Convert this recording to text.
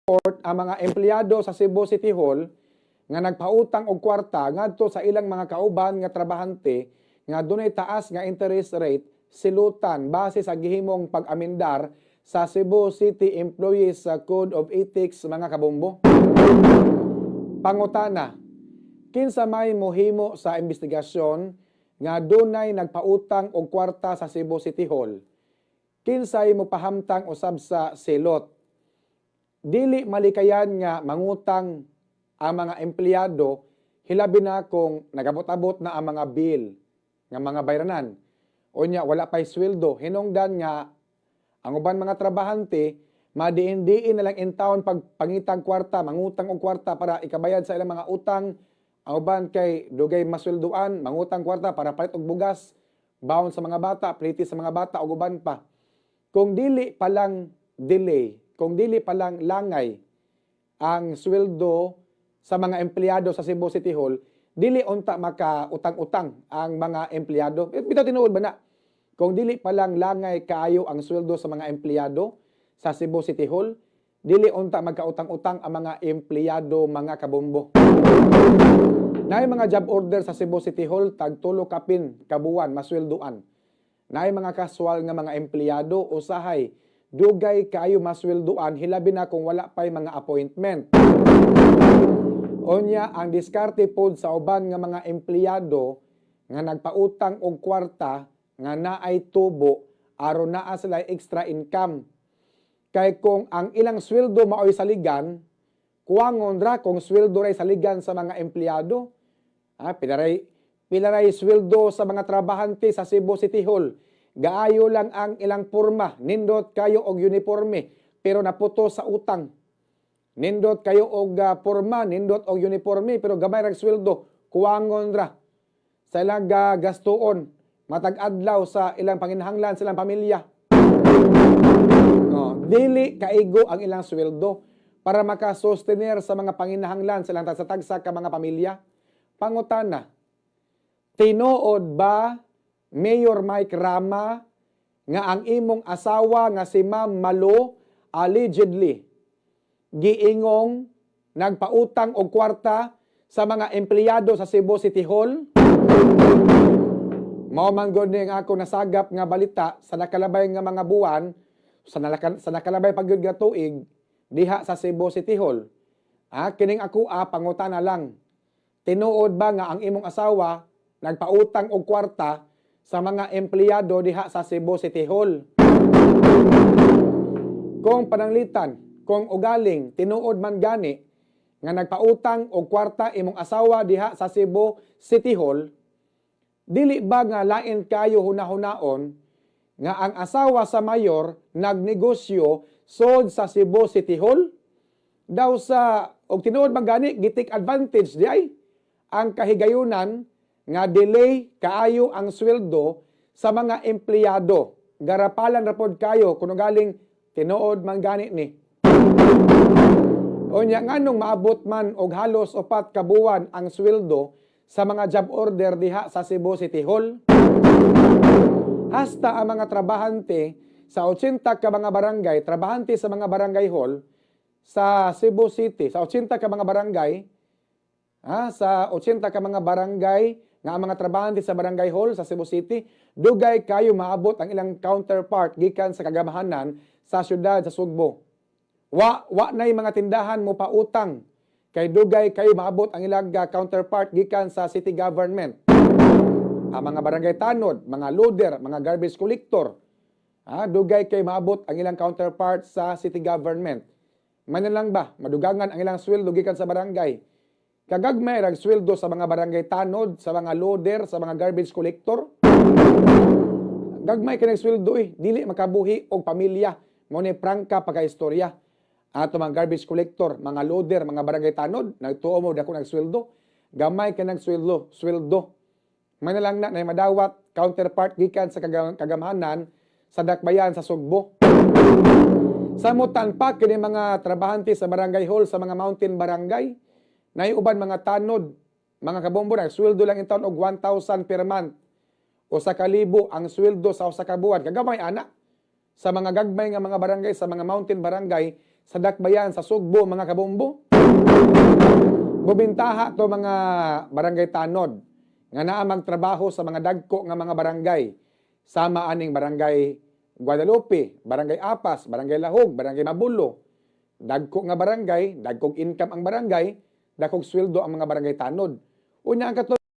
ang mga empleyado sa Cebu City Hall nga nagpautang og kwarta ngadto sa ilang mga kauban nga trabahante nga dunay taas nga interest rate silutan base sa gihimong pag-amendar sa Cebu City Employees Code of Ethics mga kabombo. Pangutana, kinsa may mohimo sa investigasyon nga dunay nagpautang og kwarta sa Cebu City Hall? Kinsay mopahamtang usab sa silot? Dili malikayan nga mangutang ang mga empleyado, hilabi na kung nagabot-abot na ang mga bill nga mga bayranan. O nya, wala pa'y sweldo. Hinungdan nga, ang uban mga trabahante, madiin-diin na lang in town pag pangitang kwarta, mangutang og kwarta para ikabayad sa ilang mga utang. Ang uban kay dugay masweldoan, mangutang kwarta para palit og bugas, baon sa mga bata, pliti sa mga bata, og uban pa. Kung dili palang delay, kung dili palang langay ang sweldo sa mga empleyado sa Cebu City Hall, dili unta maka-utang-utang ang mga empleyado. Bitaw tinuod ba na? Kung dili palang langay kaayo ang sweldo sa mga empleyado sa Cebu City Hall, dili unta magka-utang-utang ang mga empleyado mga kabombo. Naay mga job order sa Cebu City Hall tag 3 kapin kabuwan masweldoan. Naay mga casual nga mga empleyado usahay dugay kaayo masweldoan hilabi na kung wala pay mga appointment. Onya ang diskarte pod sa uban nga mga empleyado nga nagpautang og kwarta nga naay tubo aron naa sila extra income. Kay kung ang ilang sweldo maoy saligan, kuwangon ra kung sweldo ray saligan sa mga empleyado. Pilaray sweldo sa mga trabahante sa Cebu City Hall. Gaayo lang ang ilang porma, nindot kayo og uniforme, pero naputo sa utang. Nindot kayo og porma, nindot og uniforme, pero gamay rag sweldo, kuwangon ra. Sa ilang gastuon, matag adlaw sa ilang panginahanglan sa ilang pamilya. Dili kaigo ang ilang sweldo para makasustenir sa mga panginahanglan sa ilang tagsa-tagsa ka mga pamilya. Pangutana, tinuod ba Mayor Mike Rama nga ang imong asawa nga si Ma'am Malo allegedly giingong nagpautang og kwarta sa mga empleyado sa Cebu City Hall? Mao man gud ning ako nasagap nga balita sa nakalabay nga mga buwan, sa nakalabay pagyud nga tuig diha sa Cebu City Hall. Kining ako pangutana lang. Tinuod ba nga ang imong asawa nagpautang og kwarta sa mga empleyado diha sa Cebu City Hall? Kung pananglitan, kung ugaling tinuod man gani nga nagpautang og kwarta imong asawa diha sa Cebu City Hall, dili ba nga lain kayo hunahunaon nga ang asawa sa mayor nagnegosyo sod sa Cebu City Hall? Daw sa og tinuod man gani gitik advantage di ay ang kahigayunan nga delay kaayo ang sweldo sa mga empleyado. Garapalan ra pod kayo kuno galing tinuod man gani ni. Unya nganong maabot man og halos 4 ka buwan ang sweldo sa mga job order diha sa Cebu City Hall? Hasta ang mga trabahante sa 80 ka mga barangay, trabahante sa mga barangay hall sa Cebu City, sa 80 ka mga barangay, sa 80 ka mga barangay nga ang mga trabahante sa barangay hall sa Cebu City, dugay kayo maabot ang ilang counterpart gikan sa kagamahanan sa syudad sa Sugbo. Wa nay mga tindahan mo pa utang kay dugay kayo maabot ang ilang counterpart gikan sa city government. Ang mga barangay tanod, mga loader, mga garbage collector, dugay kayo maabot ang ilang counterpart sa city government. Manan lang ba madugangan ang ilang sweldo gikan sa barangay? Kagagmay rag sweldo sa mga barangay tanod, sa mga loader, sa mga garbage collector. Gagmay kanang sweldo dili makabuhi og pamilya. Mo ni prangka pagkaistorya. Ato mga garbage collector, mga loader, mga barangay tanod, nagtuo mo dako nagsweldo. Gamay kanang sweldo. May na lang na madawat counterpart gikan sa kagamahanan sa dakbayan sa Sugbo. Samutan pa kini mga trabahante sa barangay hall sa mga mountain barangay. Naiuban mga tanod, mga kabombo na sweldo lang in taon og 1,000 per month. O sa kalibo ang sweldo sa usa ka buwan. Kagamay ana sa mga gagmay nga mga barangay, sa mga mountain barangay sa Dakbayan, sa Sugbo, mga kabombo. Bubintaha to mga barangay tanod nga naa magtrabaho sa mga dagko nga mga barangay. Sama aning barangay Guadalupe, barangay Apas, barangay Lahog, barangay Mabulo. Dagko nga barangay, dagkog income ang barangay, dagkog sweldo ang mga barangay tanod. Unya ang